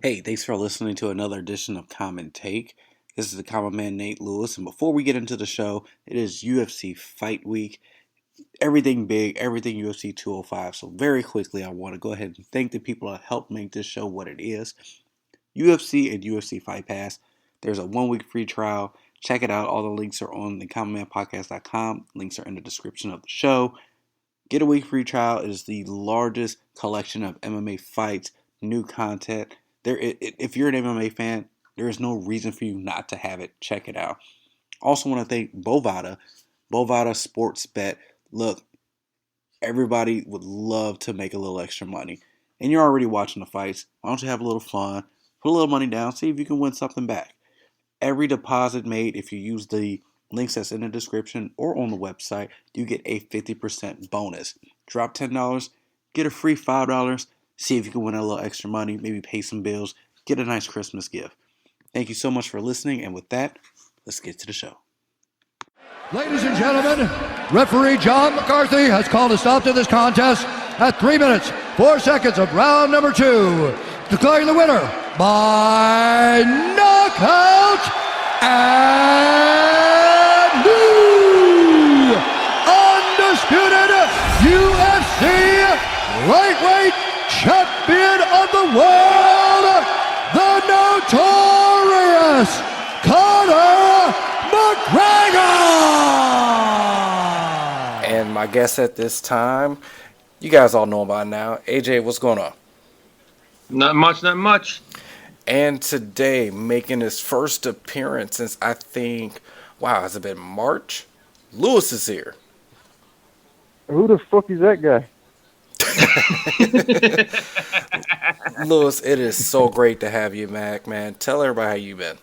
Hey, thanks for listening to another edition of Common Take. This is the Common Man Nate Lewis, and before we get into the show, it is UFC Fight Week. Everything big, everything UFC 205. So very quickly, I want to go ahead and thank the people that helped make this show what it is. UFC and UFC Fight Pass. There's a 1 week free trial. Check it out. All the links are on thecommonmanpodcast.com. Links are in the description of the show. Get a week free trial. It is the largest collection of MMA fights, new content. If you're an MMA fan, there is no reason for you not to have it. Check it out. Also want to thank Bovada Sports Bet. Look, everybody would love to make a little extra money. And you're already watching the fights. Why don't you have a little fun? Put a little money down. See if you can win something back. Every deposit made, if you use the links that's in the description or on the website, you get a 50% bonus. Drop $10, get a free $5. See if you can win a little extra money, maybe pay some bills, get a nice Christmas gift. Thank you so much for listening, and with that, let's get to the show. Ladies and gentlemen, referee John McCarthy has called a stop to this contest at 3 minutes, 4 seconds of round number 2, declaring the winner by knockout and new undisputed UFC lightweight champion of the world, the notorious Conor McGregor! And my guest at this time, you guys all know by now. AJ, what's going on? Not much. And today, making his first appearance since I think, has it been March? Lewis is here. Who the fuck is that guy? Lewis, it is so great to have you back, man. Tell everybody how you been.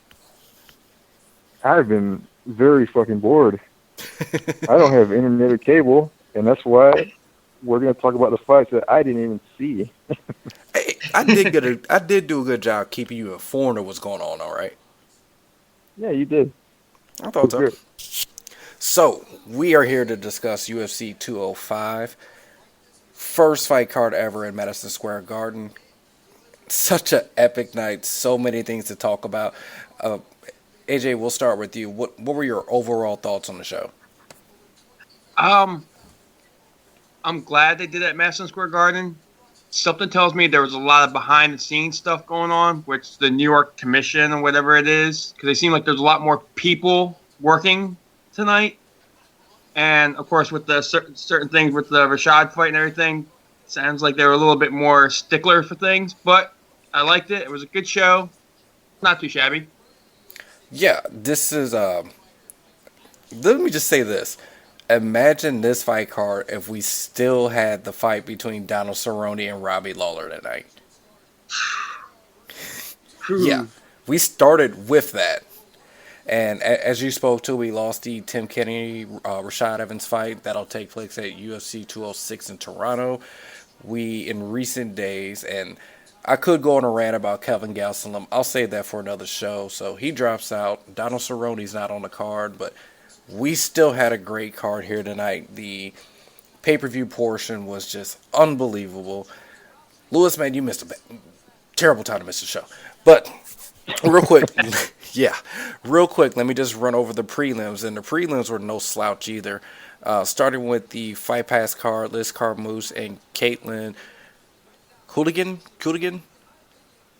I've been very fucking bored. I don't have internet or cable, and that's why we're going to talk about the fights that I didn't even see. Hey, I did do a good job keeping you informed of what's going on, all right? Yeah, you did. I thought so. Good. So, we are here to discuss UFC 205. First fight card ever in Madison Square Garden. Such an epic night. So many things to talk about. AJ, we'll start with you. What were your overall thoughts on the show? I'm glad they did that at Madison Square Garden. Something tells me there was a lot of behind-the-scenes stuff going on, which the New York Commission or whatever it is, because they seem like there's a lot more people working tonight. And, of course, with the certain things with the Rashad fight and everything, sounds like they were a little bit more stickler for things. But I liked it. It was a good show. Not too shabby. Yeah, this is... let me just say this. Imagine this fight card if we still had the fight between Donald Cerrone and Robbie Lawler tonight. Yeah, we started with that. And as you spoke to, we lost the Tim Kennedy, Rashad Evans fight. That'll take place at UFC 206 in Toronto. We, in recent days, and I could go on a rant about Kelvin Gastelum. I'll save that for another show. So he drops out. Donald Cerrone's not on the card, but we still had a great card here tonight. The pay-per-view portion was just unbelievable. Lewis, man, you missed a terrible time to miss the show. But real quick, let me just run over the prelims. And the prelims were no slouch either. Starting with the Fight Pass card, Liz Carmouche and Caitlin Cooligan.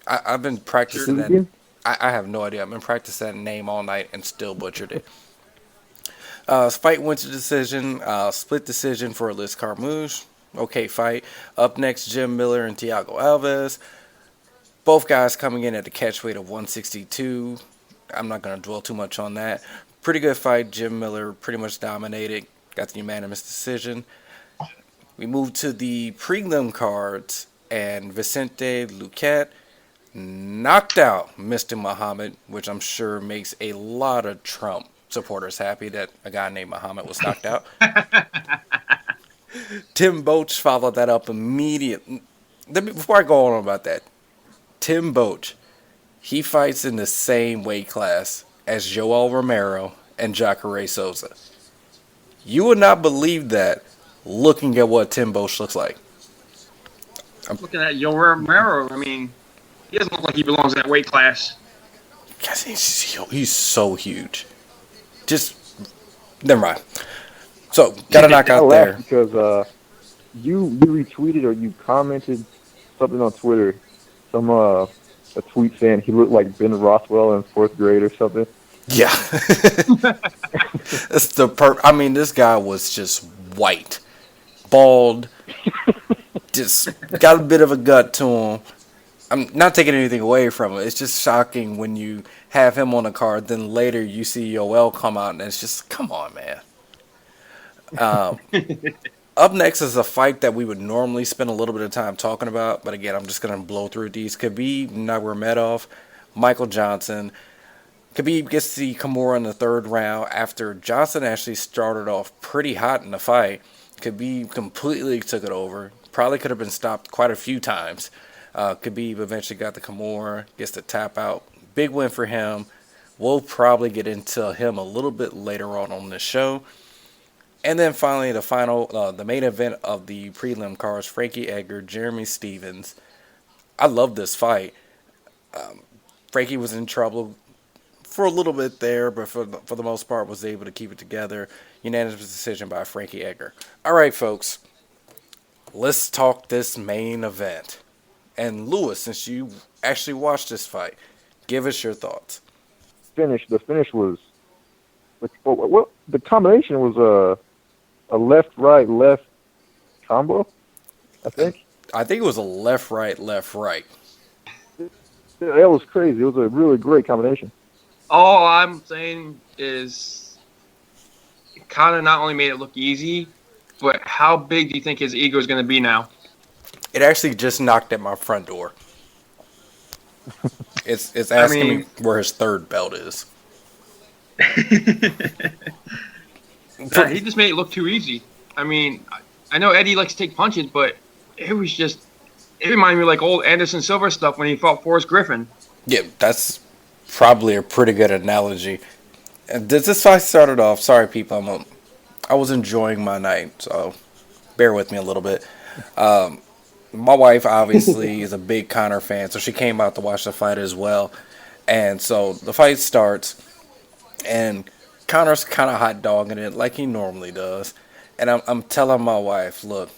I've been practicing that. I have no idea. I've been practicing that name all night and still butchered it. Fight went to decision, split decision for Liz Carmouche. Okay fight. Up next, Jim Miller and Thiago Alves. Both guys coming in at the catch weight of 162. I'm not going to dwell too much on that. Pretty good fight. Jim Miller pretty much dominated. Got the unanimous decision. We move to the prelim cards, and Vicente Luque knocked out Mr. Muhammad, which I'm sure makes a lot of Trump supporters happy that a guy named Muhammad was knocked out. Tim Boetsch followed that up immediately. Before I go on about that, Tim Boetsch, he fights in the same weight class as Joel Romero and Jacare Souza. You would not believe that looking at what Tim Boetsch looks like. I'm looking at Joel Romero. I mean, He doesn't look like he belongs in that weight class. Guys, he's so huge. Just never mind. So got to knock I out laughed there. because you retweeted or you commented something on Twitter, a tweet saying he looked like Ben Rothwell in 4th grade or something. Yeah. It's I mean, this guy was just white, bald, just got a bit of a gut to him. I'm not taking anything away from it. It's just shocking when you have him on the card, then later you see Yoel come out, and it's just, come on, man. Up next is a fight that we would normally spend a little bit of time talking about, but again, I'm just going to blow through these. Khabib Nurmagomedov, Michael Johnson. Khabib gets the Kimura in the 3rd round after Johnson actually started off pretty hot in the fight. Khabib completely took it over. Probably could have been stopped quite a few times. Khabib eventually got the Kimura, gets the tap out. Big win for him. We'll probably get into him a little bit later on this show. And then finally, the main event of the prelim cards, Frankie Edgar, Jeremy Stephens. I love this fight. Frankie was in trouble for a little bit there, but for the most part was able to keep it together. Unanimous decision by Frankie Edgar. All right, folks. Let's talk this main event. And Lewis, since you actually watched this fight, give us your thoughts. The finish was, the combination was a left combo, I think. I think it was a left, right, left, right. That was crazy. It was a really great combination. All I'm saying is Conor not only made it look easy, but how big do you think his ego is going to be now? It actually just knocked at my front door. It's asking me where his 3rd belt is. Nah, he just made it look too easy. I mean, I know Eddie likes to take punches, but it reminded me of like old Anderson Silva stuff when he fought Forrest Griffin. Yeah, that's probably a pretty good analogy. And this fight started off, sorry people, I was enjoying my night, so bear with me a little bit. My wife obviously is a big Conor fan, so she came out to watch the fight as well. And so the fight starts, and Conor's kind of hot dogging it like he normally does. And I'm telling my wife, look,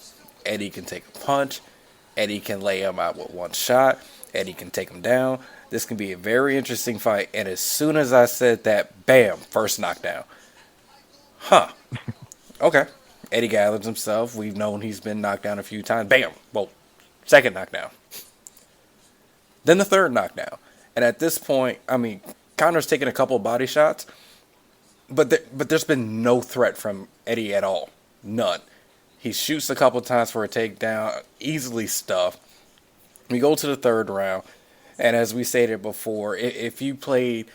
Eddie can take a punch. Eddie can lay him out with one shot. Eddie can take him down. This can be a very interesting fight. And as soon as I said that, bam, first knockdown. Huh. Okay. Eddie gathers himself. We've known he's been knocked down a few times. Bam. Well, 2nd knockdown. Then the 3rd knockdown. And at this point, I mean, Conor's taking a couple body shots. But there's been no threat from Eddie at all. None. He shoots a couple times for a takedown. Easily stuffed. We go to the 3rd round. And as we stated before, if you played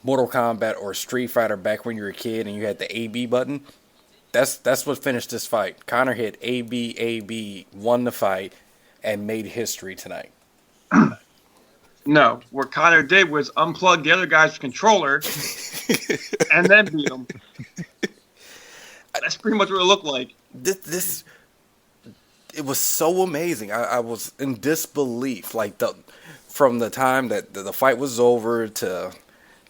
Mortal Kombat or Street Fighter back when you were a kid and you had the AB button, that's what finished this fight. Conor hit AB, won the fight, and made history tonight. No, what Conor did was unplug the other guy's controller and then beat him. That's pretty much what it looked like. It was so amazing. I was in disbelief. Like from the time that the fight was over to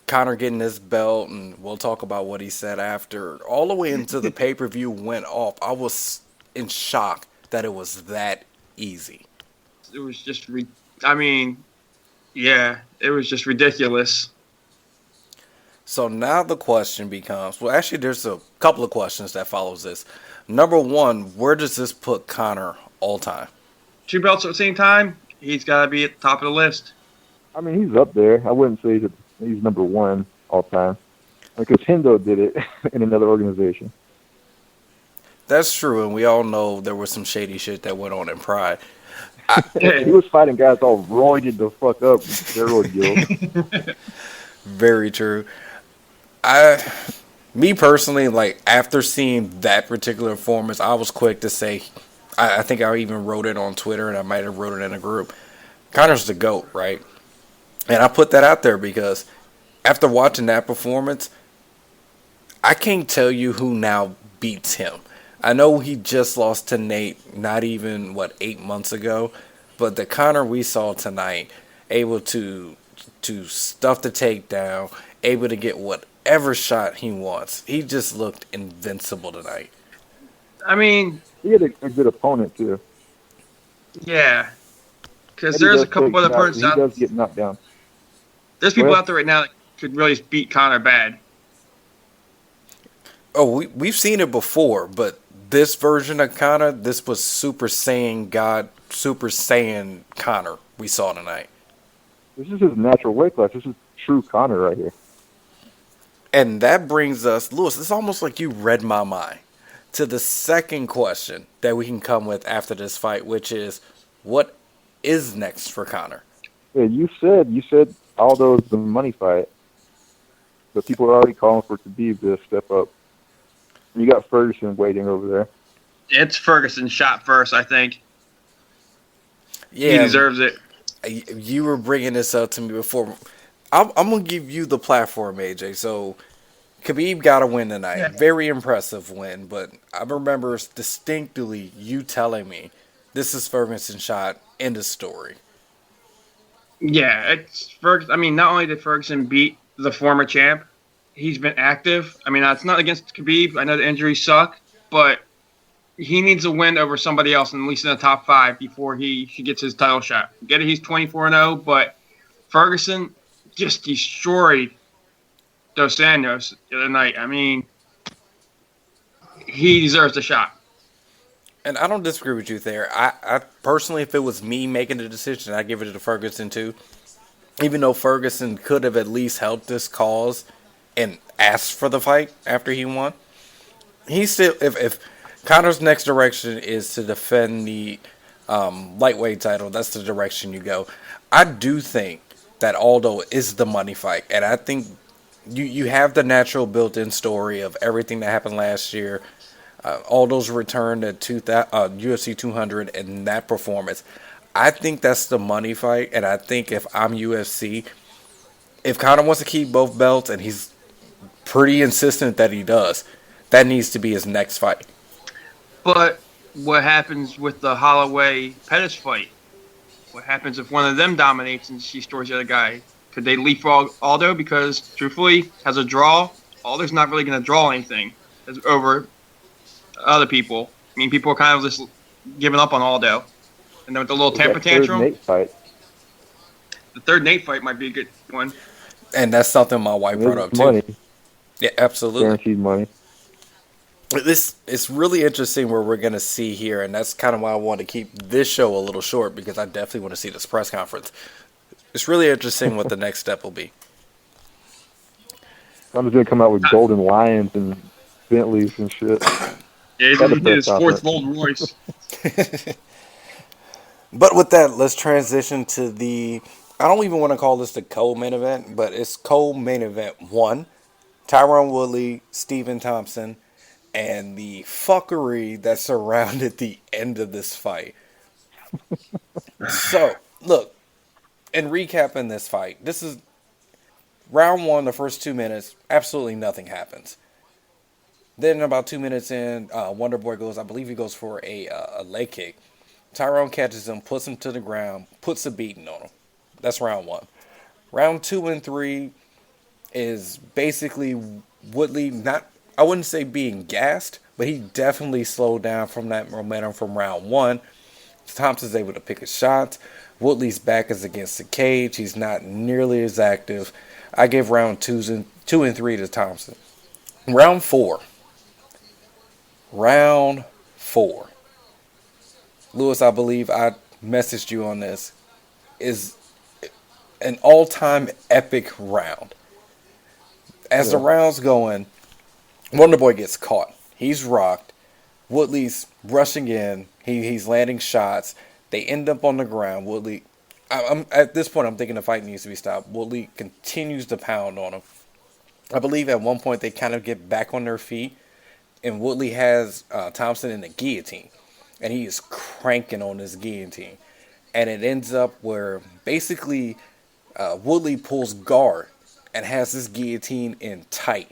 Conor getting his belt, and we'll talk about what he said after, all the way into the pay-per-view went off. I was in shock that it was that easy. It was just, it was just ridiculous. So now the question becomes, well, actually there's a couple of questions that follows this. Number one, where does this put Conor all time? 2 belts at the same time, he's got to be at the top of the list. I mean, he's up there. I wouldn't say that he's number 1 all time. Because Hendo did it in another organization. That's true, and we all know there was some shady shit that went on in Pride. He was fighting guys all roided the fuck up, steroid guild. Very true. Me personally, like, after seeing that particular performance, I was quick to say, I think I even wrote it on Twitter, and I might have wrote it in a group. Conor's the GOAT, right? And I put that out there because after watching that performance, I can't tell you who now beats him. I know he just lost to Nate not even, 8 months ago. But the Conor we saw tonight, able to stuff the takedown, able to get whatever shot he wants. He just looked invincible tonight. I mean, He had a good opponent too. yeah, because And he there's a does couple take other shots, opponents and he out. does get knocked down. There's people out there right now that could really beat Conor bad. Oh, we've seen it before, but this version of Conor, this was Super Saiyan God, Super Saiyan Conor we saw tonight. This is his natural weight class. This is true Conor right here. And that brings us, Lewis, it's almost like you read my mind, to the second question that we can come with after this fight, which is, what is next for Conor? Yeah, you said Aldo's the money fight, but people are already calling for Khabib to step up. You got Ferguson waiting over there. It's Ferguson shot first, I think. Yeah, He deserves it. You were bringing this up to me before. I'm going to give you the platform, AJ. So, Khabib got a win tonight. Yeah. Very impressive win, but I remember distinctly you telling me this is Ferguson's shot, end of story. Yeah, it's Ferguson. I mean, not only did Ferguson beat the former champ, he's been active. I mean, it's not against Khabib. I know the injuries suck, but he needs a win over somebody else, at least in the top 5, before he gets his title shot. Get it? He's 24-0, but Ferguson just destroyed Dos Anjos the other night. I mean, he deserves the shot. And I don't disagree with you there. I personally, if it was me making the decision, I'd give it to Ferguson too. Even though Ferguson could have at least helped this cause and asked for the fight after he won. He still, if Conor's next direction is to defend the lightweight title, that's the direction you go. I do think that Aldo is the money fight, and I think you have the natural built-in story of everything that happened last year. Aldo's return to UFC 200 and that performance. I think that's the money fight, and I think if I'm UFC, if Conor wants to keep both belts, and he's pretty insistent that he does, that needs to be his next fight. But what happens with the Holloway-Pettis fight? What happens if one of them dominates and she destroys the other guy? Could they leapfrog Aldo? Because, truthfully, as a draw, Aldo's not really going to draw anything over other people. I mean, people are kind of just giving up on Aldo. And then with the little temper tantrum, the third Nate fight might be a good one. And that's something my wife brought up, too. Money. Yeah, absolutely. Guaranteed money. It's really interesting where we're going to see here, and that's kind of why I want to keep this show a little short, because I definitely want to see this press conference. It's really interesting what the next step will be. I'm just going to come out with golden lions and Bentleys and shit. Yeah, he's in his fourth Rolls Royce. But with that, let's transition to the, I don't even want to call this the co-main event, but it's co-main event 1. Tyron Woodley, Stephen Thompson, and the fuckery that surrounded the end of this fight. So, look, in recapping this fight, this is round 1, the first 2 minutes, absolutely nothing happens. Then about 2 minutes in, Wonderboy goes, I believe he goes for a leg kick. Tyrone catches him, puts him to the ground, puts a beating on him. That's round 1. Round 2 and 3 is basically Woodley, not, I wouldn't say being gassed, but he definitely slowed down from that momentum from round 1. Thompson's able to pick his shots. Woodley's back is against the cage. He's not nearly as active. I give round 2 and 3 to Thompson. Round 4. Lewis, I believe I messaged you on this, is an all-time epic round. As the round's going, Wonderboy gets caught. He's rocked. Woodley's rushing in. He's landing shots. They end up on the ground. Woodley, I'm at this point, I'm thinking the fight needs to be stopped. Woodley continues to pound on him. I believe at one point they kind of get back on their feet, and Woodley has Thompson in the guillotine, and he is cranking on this guillotine. And it ends up where basically Woodley pulls guard and has this guillotine in tight,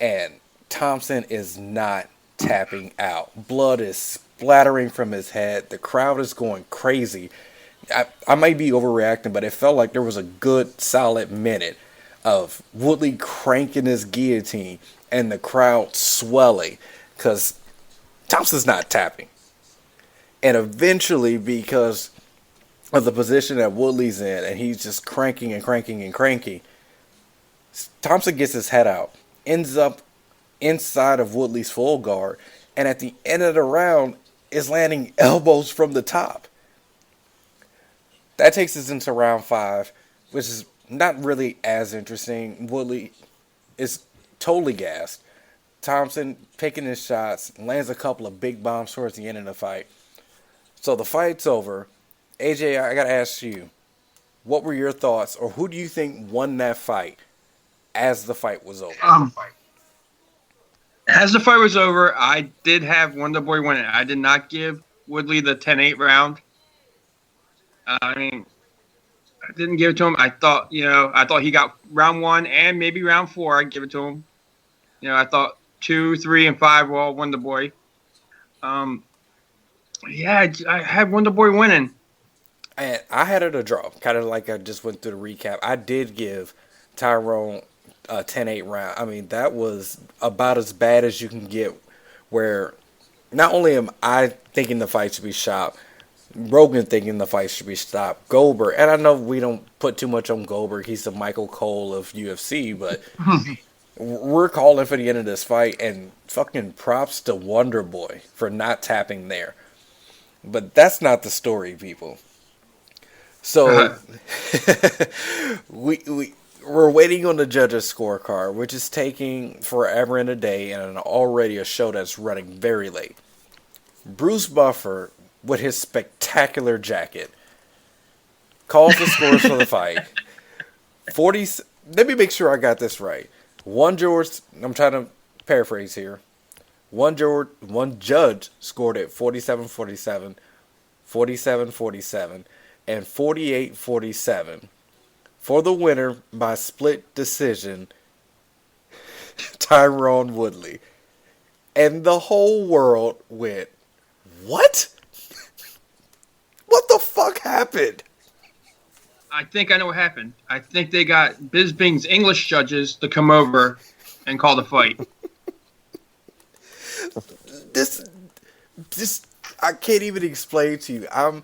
and Thompson is not tapping out. Blood is splattering from his head. The crowd is going crazy. I might be overreacting, but it felt like there was a good solid minute of Woodley cranking his guillotine and the crowd swelling because Thompson's not tapping. And eventually, because of the position that Woodley's in, and he's just cranking and cranking and cranking, Thompson gets his head out, ends up inside of Woodley's full guard, and at the end of the round is landing elbows from the top. That takes us into round 5, which is not really as interesting. Woodley is totally gassed. Thompson picking his shots, lands a couple of big bombs towards the end of the fight. So the fight's over. AJ, I got to ask you, what were your thoughts, or who do you think won that fight as the fight was over? As the fight was over, I did have Wonder Boy winning. I did not give Woodley the 10-8 round. I mean, I didn't give it to him. I thought he got round 1 and maybe round 4. I'd give it to him. I thought 2, 3, and 5 were all Wonder Boy. Yeah, I had Wonder Boy winning. And I had it a draw, kind of like I just went through the recap. I did give Tyrone a 10-8 round. I mean, that was about as bad as you can get, where not only am I thinking the fight should be stopped, Rogan thinking the fight should be stopped, Goldberg, and I know we don't put too much on Goldberg, he's the Michael Cole of UFC, but we're calling for the end of this fight, and fucking props to Wonder Boy for not tapping there. But that's not the story, people. So we're waiting on the judges' scorecard, which is taking forever and a day, and already a show that's running very late. Bruce Buffer, with his spectacular jacket, calls the scores for the fight. Let me make sure I got this right. I'm trying to paraphrase here. One judge scored it 47-47, 47-47, and 48-47 for the winner by split decision, Tyrone Woodley. And the whole world went, what? What the fuck happened? I think I know what happened. I think they got Bisping's English judges to come over and call the fight. This I can't even explain to you. I'm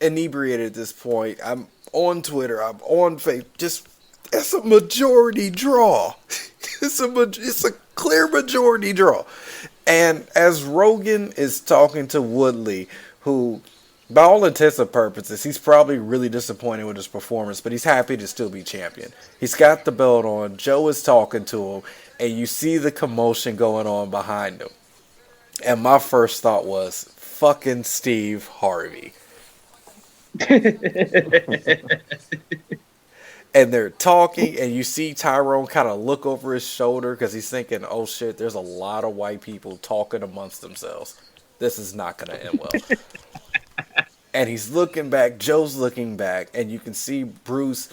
inebriated at this point. I'm on Twitter. I'm on Facebook. It's a majority draw. It's a clear majority draw. And as Rogan is talking to Woodley, who, by all intents and purposes, he's probably really disappointed with his performance, but he's happy to still be champion. He's got the belt on. Joe is talking to him, and you see the commotion going on behind him. And my first thought was, fucking Steve Harvey. And they're talking, and you see Tyrone kind of look over his shoulder because he's thinking, oh shit, there's a lot of white people talking amongst themselves. This is not going to end well. And he's looking back, Joe's looking back, and you can see Bruce,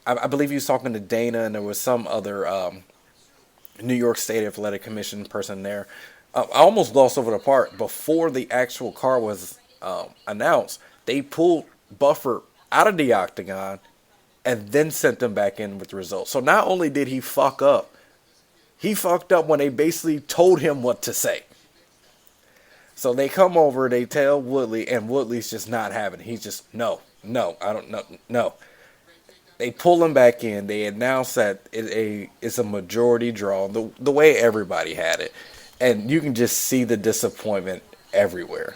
I believe he was talking to Dana, and there was some other New York State Athletic Commission person there. I almost glossed over the part. Before the actual card was announced, they pulled Buffer out of the octagon and then sent them back in with the results. So not only did he fuck up, he fucked up when they basically told him what to say. So they come over, they tell Woodley, and Woodley's just not having it. He's just, no, I don't know, no. They pull him back in. They announce that it's a majority draw, the way everybody had it. And you can just see the disappointment everywhere.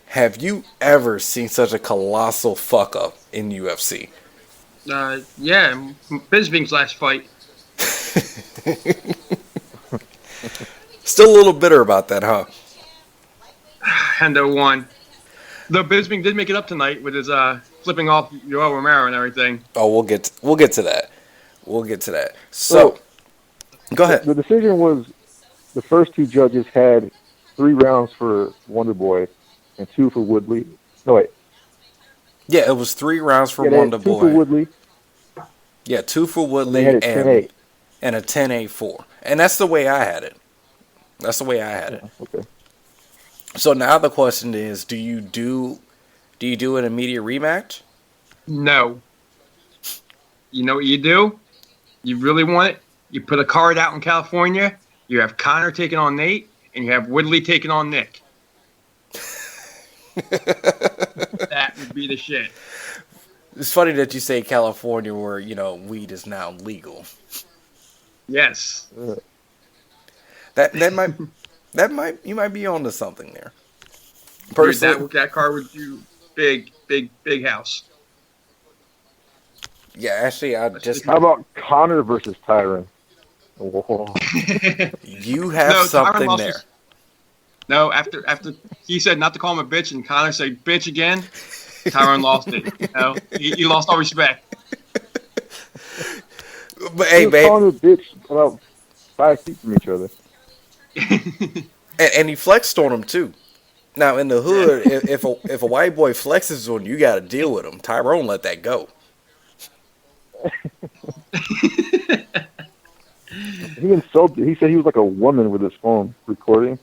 Have you ever seen such a colossal fuck up in UFC? Yeah, Bisping's last fight. Still a little bitter about that, huh? Hendo won. Though Bisping did make it up tonight with his flipping off Yoel Romero and everything. Oh, we'll get to that. We'll get to that. So go ahead. The decision was the first two judges had 3 rounds for Wonder Boy and 2 for Woodley. No, wait. Yeah, it was 3 rounds for Wonder Boy. 2 for Woodley. Yeah, 2 for Woodley and a 10-8 4. And that's the way I had it. Okay. So now the question is, do you do an immediate rematch? No. You know what you do? You really want it? You put a card out in California. You have Conor taking on Nate, and you have Woodley taking on Nick. That would be the shit. It's funny that you say California, where weed is now legal. Yes. That might you might be onto something there. Dude, that card would do big house. Yeah, actually, How about Conor versus Tyron? Whoa. You have something there. No, after he said not to call him a bitch, and Conor said bitch again, Tyron lost it. He lost all respect. But hey, babe, calling a bitch about 5 feet from each other. and he flexed on him too. Now in the hood, if a white boy flexes on you, got to deal with him. Tyrone let that go. He insulted. He said he was like a woman with his phone recording.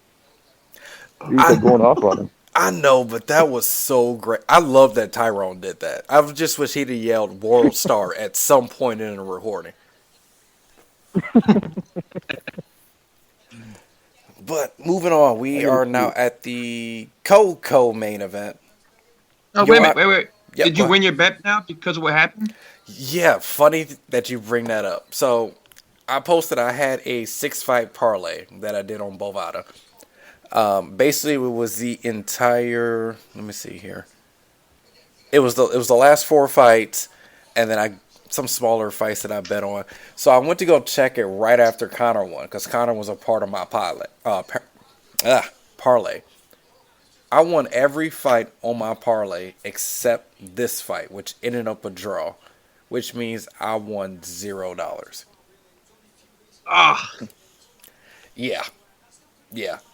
He was like going off on him. I know, but that was so great. I love that Tyrone did that. I just wish he'd have yelled "World Star" at some point in the recording. But moving on, we are now at the co main event. Oh, wait a minute, wait. Yep, Did you win your bet now because of what happened? Yeah, funny that you bring that up. So, I posted I had a 6-fight parlay that I did on Bovada. Basically, it was the entire. Let me see here. It was the last 4 fights, and then some smaller fights that I bet on. So I went to go check it right after Conor won, because Conor was a part of my parlay. I won every fight on my parlay except this fight, which ended up a draw, which means I won $0. Yeah.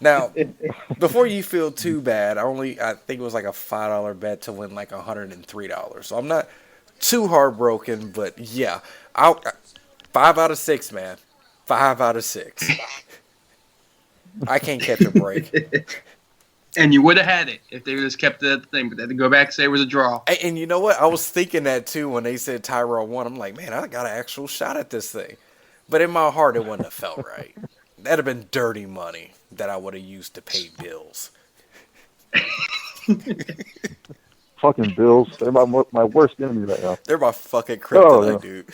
Now, before you feel too bad, I think it was like a $5 bet to win like $103. So I'm not too heartbroken, but yeah, 5 out of 6, man. 5 out of 6. I can't catch a break. And you would have had it if they just kept the thing, but they had to go back and say it was a draw. And you know what? I was thinking that too when they said Tyrone won. I'm like, man, I got an actual shot at this thing. But in my heart, it wouldn't have felt right. That'd have been dirty money that I would have used to pay bills. Fucking bills. They're my worst enemy right now. They're my fucking kryptonite, dude.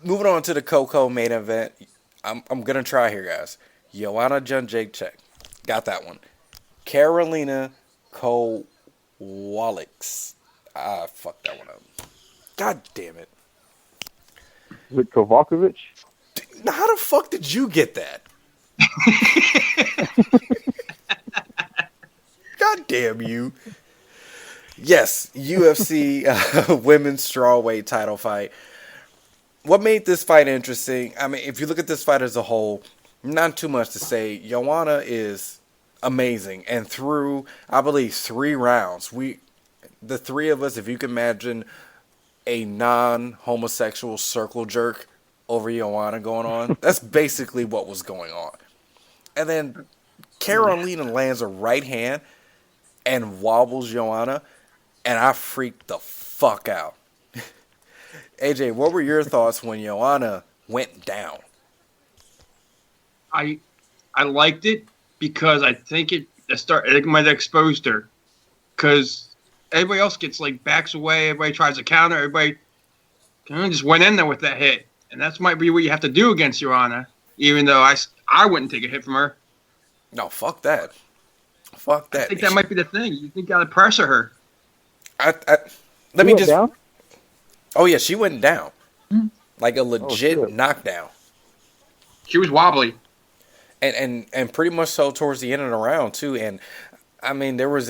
Moving on to the Coco main event. I'm going to try here, guys. Joanna Jędrzejczyk. Got that one. Karolina Kowalix. I fucked that one up. God damn it. Is it Kovacevic? Now, how the fuck did you get that? God damn you. Yes, UFC women's strawweight title fight. What made this fight interesting? I mean, if you look at this fight as a whole, not too much to say. Joanna is amazing. And through, I believe, 3 rounds, the 3 of us, if you can imagine a non-homosexual circle jerk over Joanna going on, that's basically what was going on. And then Karolina lands a right hand and wobbles Joanna, and I freaked the fuck out. AJ, what were your thoughts when Joanna went down? I liked it because I think it might have exposed her. Because everybody else gets backs away, everybody tries to counter, everybody kind of just went in there with that hit. And that might be what you have to do against Joanna, even though I wouldn't take a hit from her. No, fuck that. Fuck that. I think that might be the thing. You think you got to pressure her. Let me just. Down? Oh yeah, she went down, like a legit knockdown. She was wobbly, and pretty much so towards the end of the round too. And I mean, there was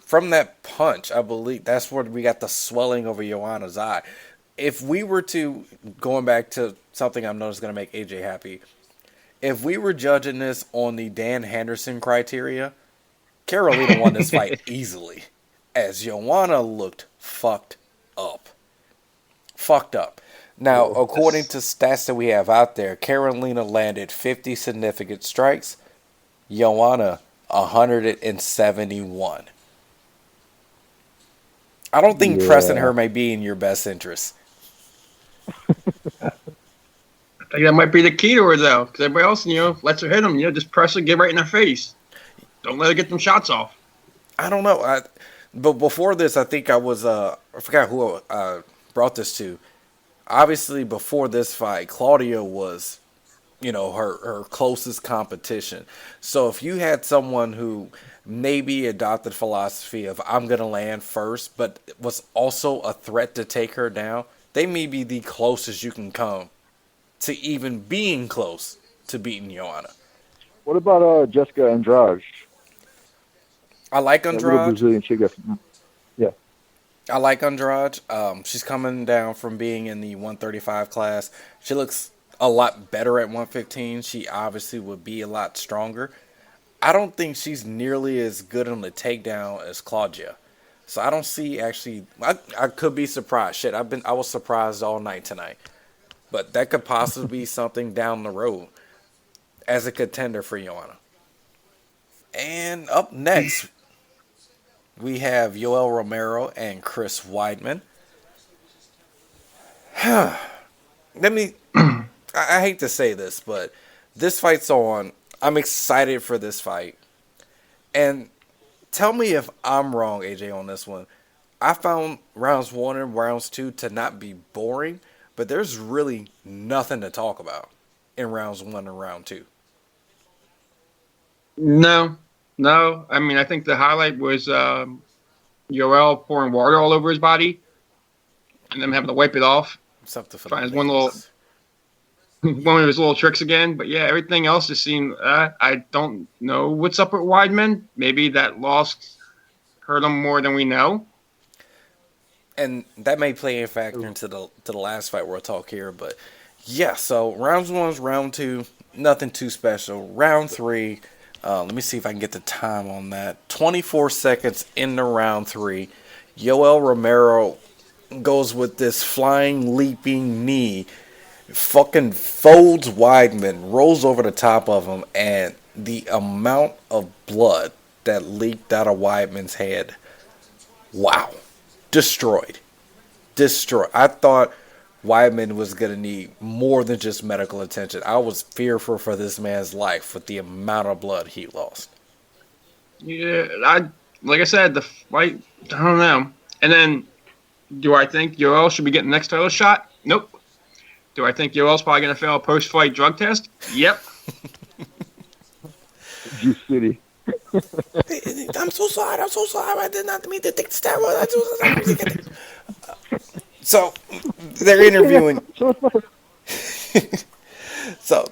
from that punch, I believe that's where we got the swelling over Joanna's eye. If we were to, going back to something I know is going to make AJ happy, if we were judging this on the Dan Henderson criteria, Karolina won this fight easily, as Joanna looked fucked up. Now, according to stats that we have out there, Karolina landed 50 significant strikes. Joanna, 171. I don't think pressing her may be in your best interest. I think that might be the key to her, though, because everybody else, lets her hit them. Just press her, get right in her face. Don't let her get them shots off. I don't know. But before this, I think I was, I forgot who I brought this to. Obviously, before this fight, Claudia was, her closest competition. So if you had someone who maybe adopted philosophy of I'm going to land first, but was also a threat to take her down, they may be the closest you can come to even being close to beating Joanna. What about Jessica Andrade? I like That little Andrade. Brazilian chick. Yeah. I like Andrade. She's coming down from being in the 135 class. She looks a lot better at 115. She obviously would be a lot stronger. I don't think she's nearly as good on the takedown as Claudia. So I don't see actually. I could be surprised. Shit, I was surprised all night tonight. But that could possibly be something down the road as a contender for Joanna. And up next, we have Yoel Romero and Chris Weidman. Let me. I hate to say this, but this fight's on. I'm excited for this fight. And tell me if I'm wrong, AJ, on this one. I found rounds 1 and rounds 2 to not be boring, but there's really nothing to talk about in rounds 1 and round 2. No. I mean, I think the highlight was Yoel pouring water all over his body and them having to wipe it off. Something for Trying the one of his little tricks again. But yeah, everything else just seemed. I don't know what's up with Weidman. Maybe that loss hurt him more than we know. And that may play a factor into the last fight we'll talk here, but yeah. So rounds 1, round 2, nothing too special. Round 3, let me see if I can get the time on that. 24 seconds into round 3, Yoel Romero goes with this flying, leaping knee, fucking folds Weidman, rolls over the top of him, and the amount of blood that leaked out of Weidman's head. Wow. Destroyed. I thought Weidman was going to need more than just medical attention. I was fearful for this man's life with the amount of blood he lost. Yeah, like I said, the fight, I don't know. And then, do I think Yoel should be getting the next title shot? Nope. Do I think Yoel's probably going to fail a post-fight drug test? Yep. Juice City. I'm so sorry. I did not mean to take the steroid. So, they're interviewing. So,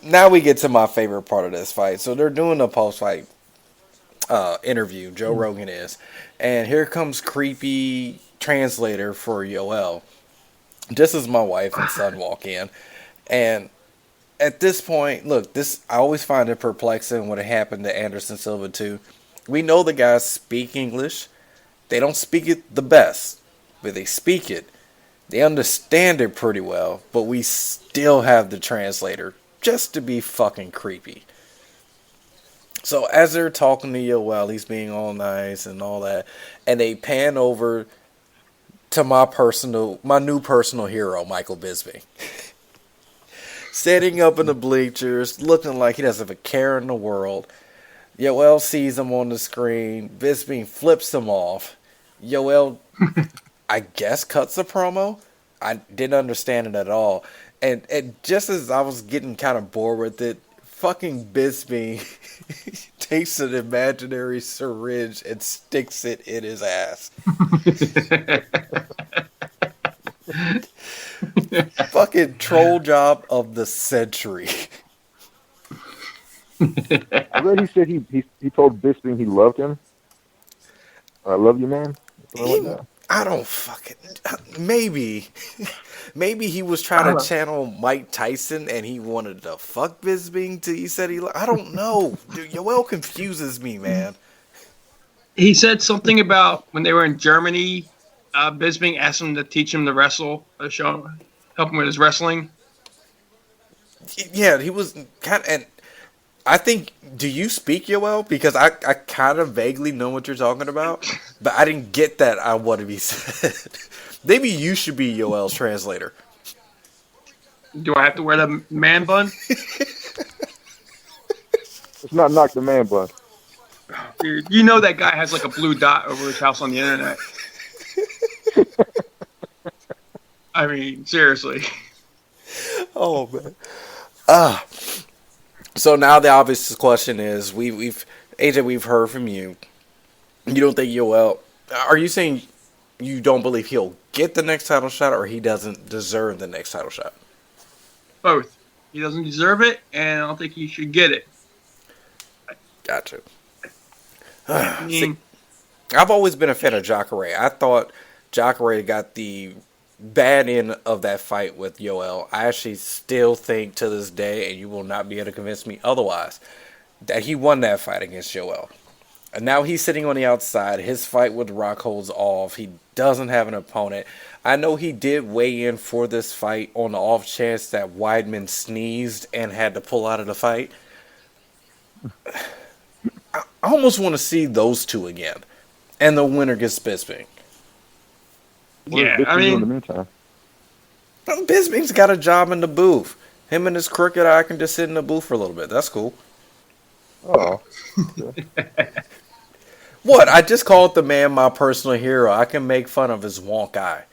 now we get to my favorite part of this fight. So, they're doing a post-fight interview. Joe Rogan is. And here comes creepy translator for Yoel. Just as my wife and son walk in. And at this point, look, I always find it perplexing when it happened to Anderson Silva too. We know the guys speak English. They don't speak it the best, but they speak it. They understand it pretty well, but we still have the translator just to be fucking creepy. So as they're talking to Yoel, he's being all nice and all that, and they pan over to my new personal hero, Michael Bisping. Sitting up in the bleachers, looking like he doesn't have a care in the world. Yoel sees him on the screen. Bisping flips him off. Yoel, I guess, cuts a promo. I didn't understand it at all. And just as I was getting kind of bored with it, fucking Bisping takes an imaginary syringe and sticks it in his ass. Fucking troll job of the century. I read he said he told Bisping he loved him. I love you, man. I don't fucking. Maybe he was trying to channel Mike Tyson and he wanted to fuck Bisping till he said I don't know. Dude, Yoel confuses me, man. He said something about when they were in Germany, Bisping asked him to teach him to wrestle, help him with his wrestling. Yeah, he was kind of. And I think, do you speak Yoel? Because I kind of vaguely know what you're talking about, but I didn't get that I want to be said. Maybe you should be Yoel's translator. Do I have to wear the man bun? It's not knock the man bun. Dude, you know that guy has like a blue dot over his house on the internet. I mean, seriously. Oh man. So now the obvious question is, we've AJ, we've heard from you. You don't think Yoel? Are you saying you don't believe he'll get the next title shot, or he doesn't deserve the next title shot? Both. He doesn't deserve it, and I don't think he should get it. Gotcha. I mean, I've always been a fan of Jacare. I thought Jacare got the bad end of that fight with Yoel. I actually still think to this day, and you will not be able to convince me otherwise, that he won that fight against Yoel. And now he's sitting on the outside. His fight with Rockhold's off. He doesn't have an opponent. I know he did weigh in for this fight on the off chance that Weidman sneezed and had to pull out of the fight. I almost want to see those two again. And the winner gets Bisping. yeah, I mean, in the meantime, Bisping's got a job in the booth. Him and his crooked eye can just sit in the booth for a little bit. That's cool. oh, What? I just called the man my personal hero. I can make fun of his wonk eye.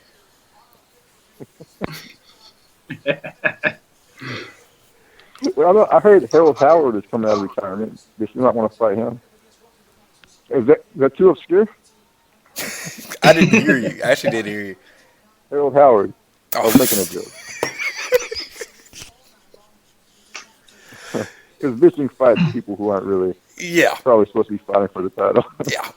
well, I heard Harold Howard is coming out of retirement. Does you not want to fight him? Is that too obscure? I didn't hear you. I actually did hear you. Harold Howard. I Oh, was making a joke. Because Bisping fights people who aren't really yeah, probably supposed to be fighting for the title.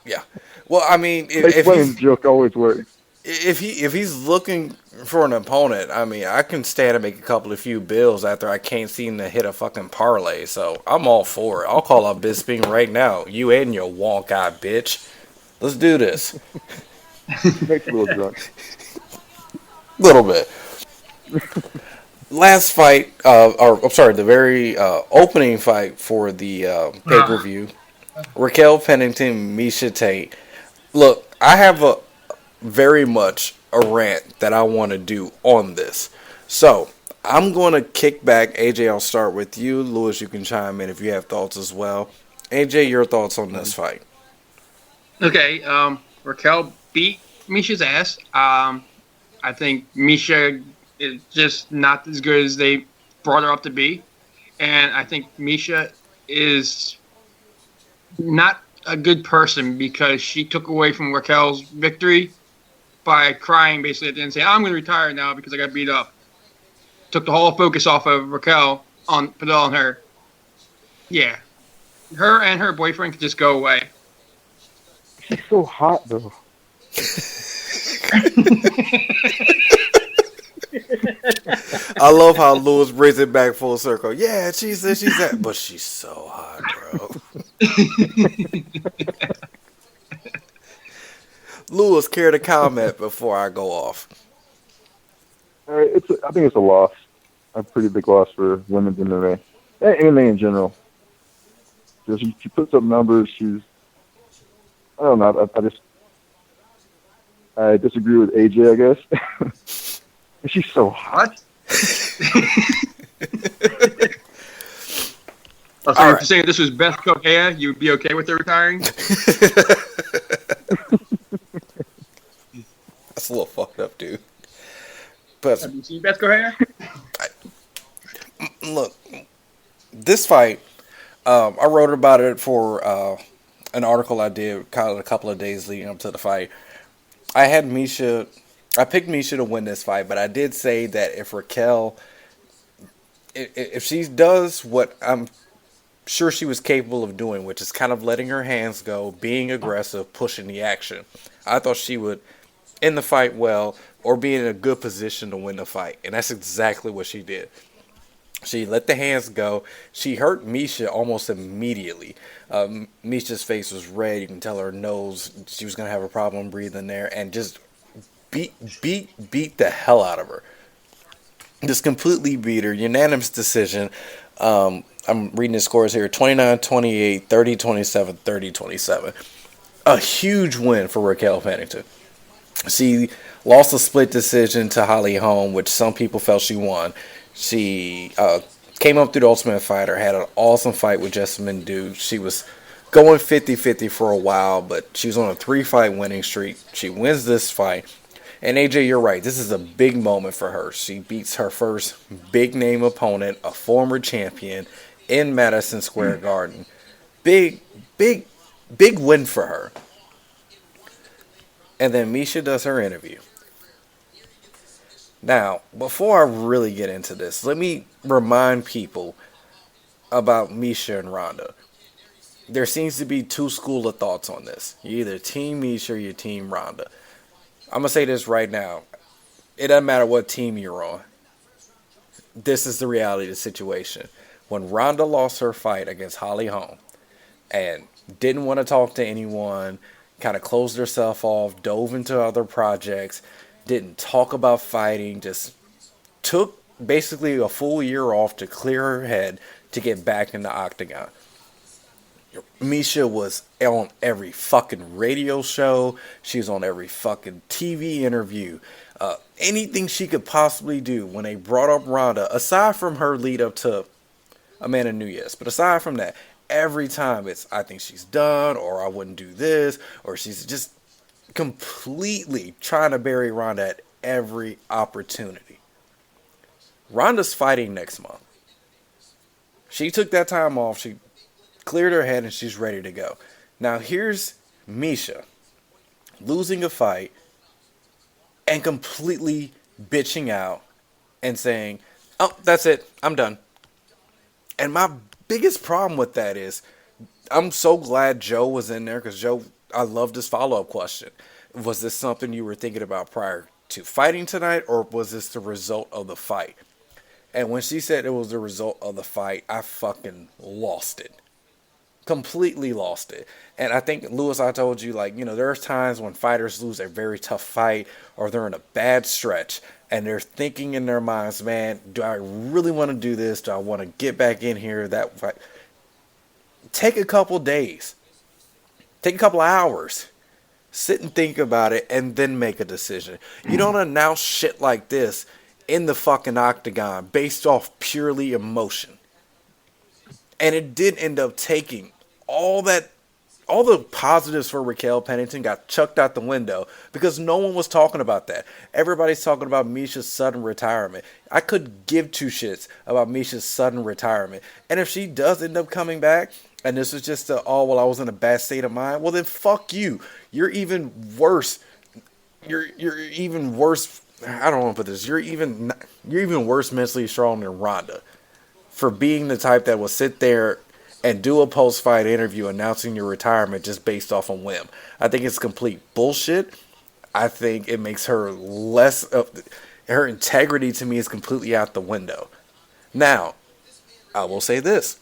yeah. Well, I mean, Make Flame's joke always works. if he's looking for an opponent, I mean, I can stand to make a few bills after I can't seem to hit a fucking parlay. So I'm all for it. I'll call up Bisping right now. You and your wonk eye, bitch. Let's do this. Makes a little drunk. Little bit. Last fight, or I'm sorry, the very opening fight for the pay-per-view. Raquel Pennington, Miesha Tate. Look, I have a very much a rant that I want to do on this. So, I'm going to kick back. AJ, I'll start with you. Lewis, you can chime in if you have thoughts as well. AJ, your thoughts on this fight? okay, Raquel beat Misha's ass. I think Miesha is just not as good as they brought her up to be. And I think Miesha is not a good person because she took away from Raquel's victory by crying basically at the end and saying, I'm going to retire now because I got beat up. Took the whole focus off of Raquel, put it on her. Yeah. Her and her boyfriend could just go away. She's so hot, though. I love how Lewis brings it back full circle. Yeah, she's this, she's that. But she's so hot, bro. Lewis, care to comment before I go off? I think it's a loss. A pretty big loss for women's MMA. And MMA in general. She puts up numbers. I don't know. I disagree with AJ, I guess. She's so hot. So if you're saying this was Beth Correa, you would be okay with her retiring? That's a little fucked up, dude. But Have you seen Beth Correa? look, this fight, I wrote about it for an article I did kind of a couple of days leading up to the fight. I picked Miesha to win this fight, but I did say that if Raquel, if she does what I'm sure she was capable of doing, which is kind of letting her hands go, being aggressive, pushing the action, I thought she would end the fight well or be in a good position to win the fight. And that's exactly what she did. She let the hands go. She hurt Miesha almost immediately. Miesha's face was red. You can tell her nose, she was going to have a problem breathing there. And just beat the hell out of her. Just completely beat her. Unanimous decision. I'm reading the scores here: 29-28, 30-27, 30-27. A huge win for Raquel Pennington. She lost a split decision to Holly Holm, which some people felt she won. She came up through the Ultimate Fighter, had an awesome fight with Jessamine Duke. She was going 50-50 for a while, but she was on a 3-fight winning streak. She wins this fight. And AJ, you're right. This is a big moment for her. She beats her first big name opponent, a former champion, in Madison Square Garden. Big win for her. And then Miesha does her interview. Now, before I really get into this, let me remind people about Miesha and Ronda. There seems to be two schools of thoughts on this. You're either Team Miesha or you're Team Ronda. I'm going to say this right now. It doesn't matter what team you're on. This is the reality of the situation. When Ronda lost her fight against Holly Holm and didn't want to talk to anyone, kind of closed herself off, dove into other projects, didn't talk about fighting, just took basically a full year off to clear her head to get back in the octagon. Miesha was on every fucking radio show. She was on every fucking TV interview. Anything she could possibly do when they brought up Ronda, aside from her lead up to Amanda Nunes, but aside from that, every time it's, I think she's done, or I wouldn't do this, or she's just completely trying to bury Ronda at every opportunity. Ronda's fighting next month. She took that time off. She cleared her head and she's ready to go. Now here's Miesha losing a fight and completely bitching out and saying, "Oh, that's it. I'm done." And my biggest problem with that is, I'm so glad Joe was in there, because Joe, I love this follow-up question. Was this something you were thinking about prior to fighting tonight, or was this the result of the fight? And when she said it was the result of the fight, I fucking lost it. Completely lost it. And I think, Lewis, I told you, there's times when fighters lose a very tough fight, or they're in a bad stretch, and they're thinking in their minds, man, do I really want to do this? Do I want to get back in here? That fight. Take a couple days. Take a couple hours. Sit and think about it, and then make a decision. You don't announce shit like this in the fucking octagon based off purely emotion. And it did end up taking all the positives for Raquel Pennington got chucked out the window, because no one was talking about that. Everybody's talking about Miesha's sudden retirement. I could give two shits about Miesha's sudden retirement. And if she does end up coming back, and this is just I was in a bad state of mind, well then fuck you. You're even worse. You're even worse. I don't want to put this. You're even worse mentally strong than Ronda, for being the type that will sit there and do a post-fight interview announcing your retirement just based off a whim. I think it's complete bullshit. I think it makes her her integrity to me is completely out the window. Now, I will say this.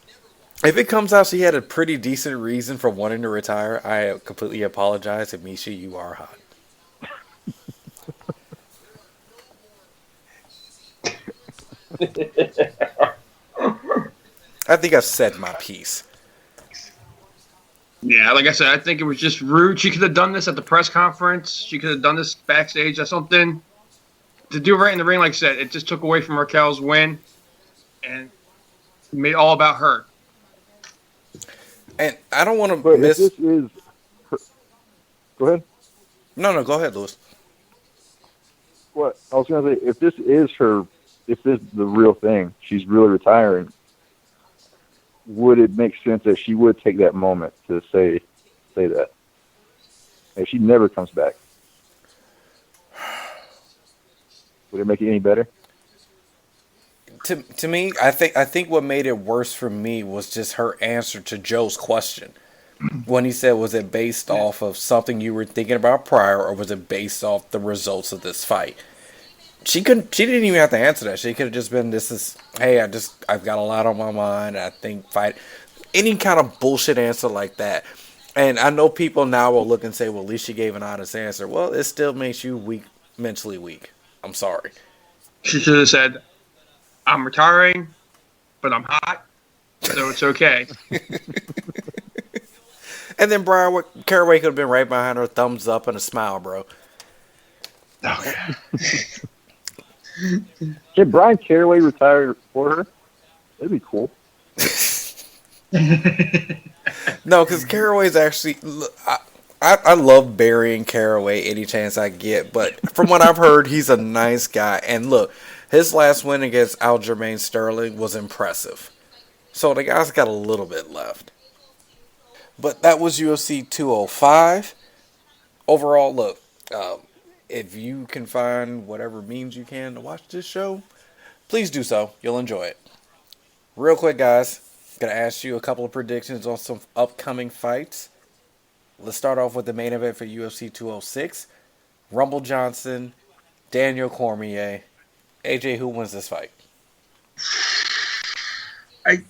If it comes out she had a pretty decent reason for wanting to retire, I completely apologize. And Miesha, you are hot. I think I've said my piece. Yeah, like I said, I think it was just rude. She could have done this at the press conference. She could have done this backstage or something. To do it right in the ring, like I said, it just took away from Raquel's win and made it all about her. And I don't want to miss. If this is her... Go ahead. No, go ahead, Lewis. What I was going to say, if this is the real thing, she's really retiring, would it make sense that she would take that moment to say that? If she never comes back, would it make it any better? To me, I think what made it worse for me was just her answer to Joe's question. When he said, was it based off of something you were thinking about prior, or was it based off the results of this fight? She didn't even have to answer that. She could have just been, I've got a lot on my mind. I think fight, any kind of bullshit answer like that. And I know people now will look and say, well, at least she gave an honest answer. Well, it still makes you weak, mentally weak. I'm sorry. She should have said, I'm retiring, but I'm hot. so it's okay. And then Brian Caraway could have been right behind her, thumbs up and a smile, bro. Oh, Can Brian Caraway retire for her? That'd be cool. No, because Caraway's actually. I love burying Caraway any chance I get, but from what I've heard, he's a nice guy. And look, his last win against Aljamain Sterling was impressive. So the guy's got a little bit left. But that was UFC 205. Overall, look, if you can find whatever means you can to watch this show, please do so. You'll enjoy it. Real quick, guys, gonna ask you a couple of predictions on some upcoming fights. Let's start off with the main event for UFC 206. Rumble Johnson, Daniel Cormier. AJ, who wins this fight? I'm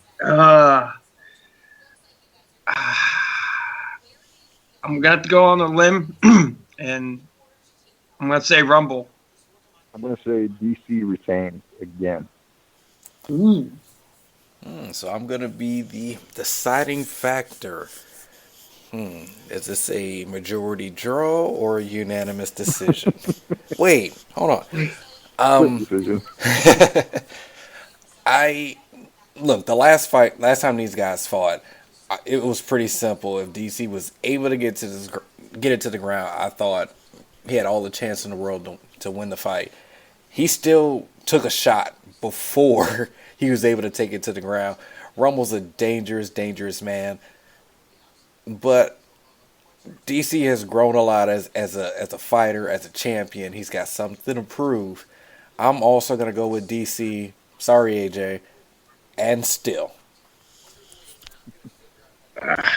going to have to go on a limb, and I'm going to say Rumble. I'm going to say DC retains again. Ooh. So I'm going to be the deciding factor. Is this a majority draw or a unanimous decision? Wait, hold on. Decision. Look, the last time these guys fought, it was pretty simple. If DC was able to get it to the ground, I thought he had all the chance in the world to win the fight. He still took a shot before he was able to take it to the ground. Rumble's a dangerous, dangerous man. But DC has grown a lot as a fighter, as a champion. He's got something to prove. I'm also going to go with DC. Sorry, AJ. And still. I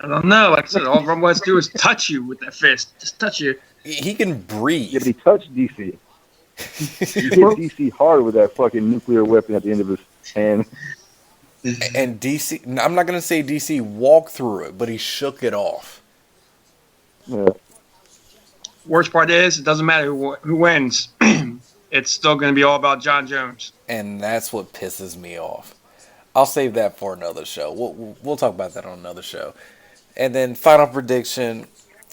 don't know. Like I said, all Rumble has to do is touch you with that fist. Just touch you. He can breathe. Yeah, but he touched DC. He hit DC hard with that fucking nuclear weapon at the end of his hand. And DC, I'm not going to say DC walked through it, but he shook it off. Yeah. Worst part is, it doesn't matter who wins. It's still going to be all about John Jones. And that's what pisses me off. I'll save that for another show. We'll talk about that on another show. And then final prediction,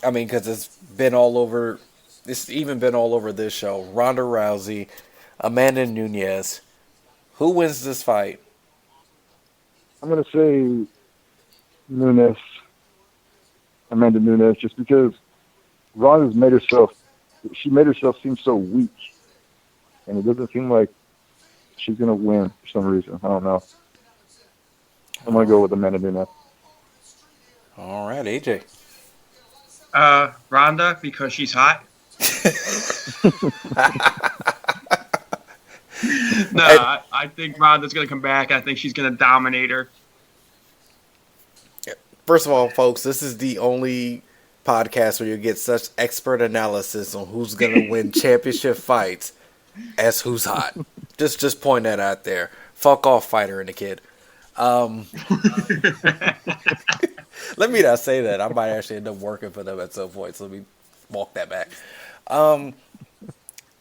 I mean, because it's been all over, it's even been all over this show. Ronda Rousey, Amanda Nunes. Who wins this fight? I'm going to say Nunes, Amanda Nunes, just because Ronda's made herself seem so weak. And it doesn't seem like she's going to win for some reason. I don't know. I'm going to go with Amanda Nunes. All right, AJ. Ronda, because she's hot. No, I think Ronda's going to come back. I think she's going to dominate her. First of all, folks, this is the only podcast where you get such expert analysis on who's going to win championship fights as who's hot. Just point that out there. Fuck off, Fighter and the Kid. Let me not say that. I might actually end up working for them at some point, so let me walk that back.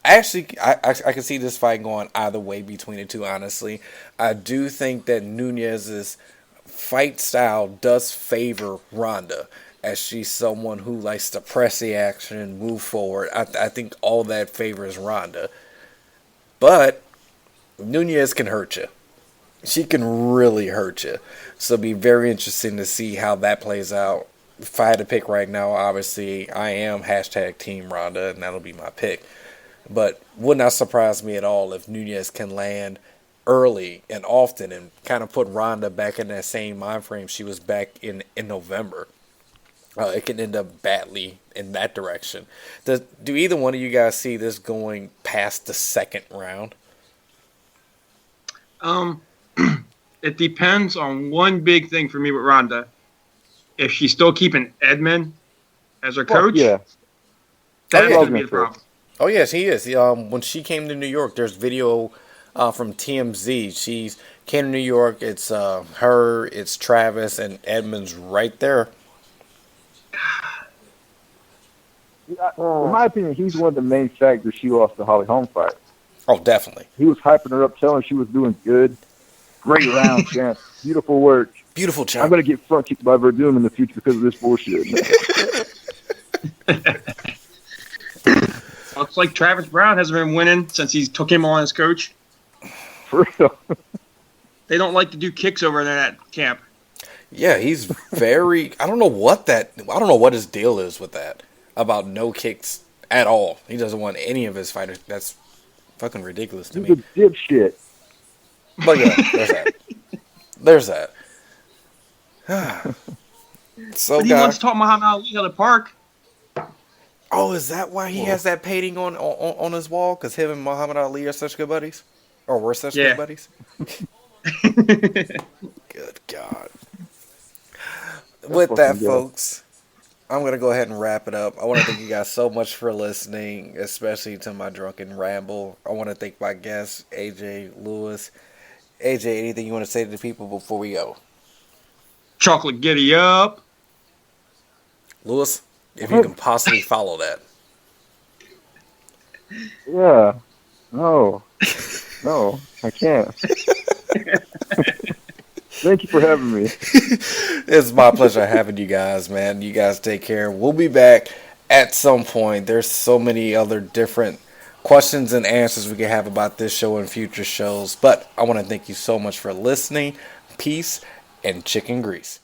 Actually, I can see this fight going either way between the two, honestly. I do think that Nunes's fight style does favor Ronda, as she's someone who likes to press the action, move forward. I think all that favors Ronda. But Nunes can hurt you. She can really hurt you. So it'll be very interesting to see how that plays out. If I had to pick right now, obviously, I am hashtag Team Ronda, and that'll be my pick. But would not surprise me at all if Nunes can land early and often and kind of put Ronda back in that same mind frame she was back in November. It can end up badly in that direction. Do either one of you guys see this going past the second round? It depends on one big thing for me with Ronda. If she's still keeping Edmund as her coach, that's going to be the problem. Oh, yes, he is. When she came to New York, there's video from TMZ. She came to New York. It's her, it's Travis, and Edmund's right there. In my opinion, he's one of the main factors she lost the Holly Holm fight. Oh, definitely. He was hyping her up, telling her she was doing good. Great round, champ. Beautiful work. Beautiful champ. I'm going to get front kicked by Verdum in the future because of this bullshit. Looks like Travis Brown hasn't been winning since he took him on as coach. For real. They don't like to do kicks over there at camp. Yeah, he's very. I don't know what his deal is with that about no kicks at all. He doesn't want any of his fighters. That's fucking ridiculous to He's me. a dipshit. But yeah, there's that. So, But he once taught Muhammad Ali how to park. Oh, is that why he has that painting on his wall? Because him and Muhammad Ali are such good buddies, or were such good buddies. Good God. With that, folks, I'm going to go ahead and wrap it up. I want to thank you guys so much for listening, especially to my drunken ramble. I want to thank my guests, AJ, Lewis. AJ, anything you want to say to the people before we go? Chocolate giddy up. Lewis, if you can possibly follow that. Yeah. No, I can't. Thank you for having me. It's my pleasure having you guys, man. You guys take care. We'll be back at some point. There's so many other different questions and answers we can have about this show and future shows. But I want to thank you so much for listening. Peace and chicken grease.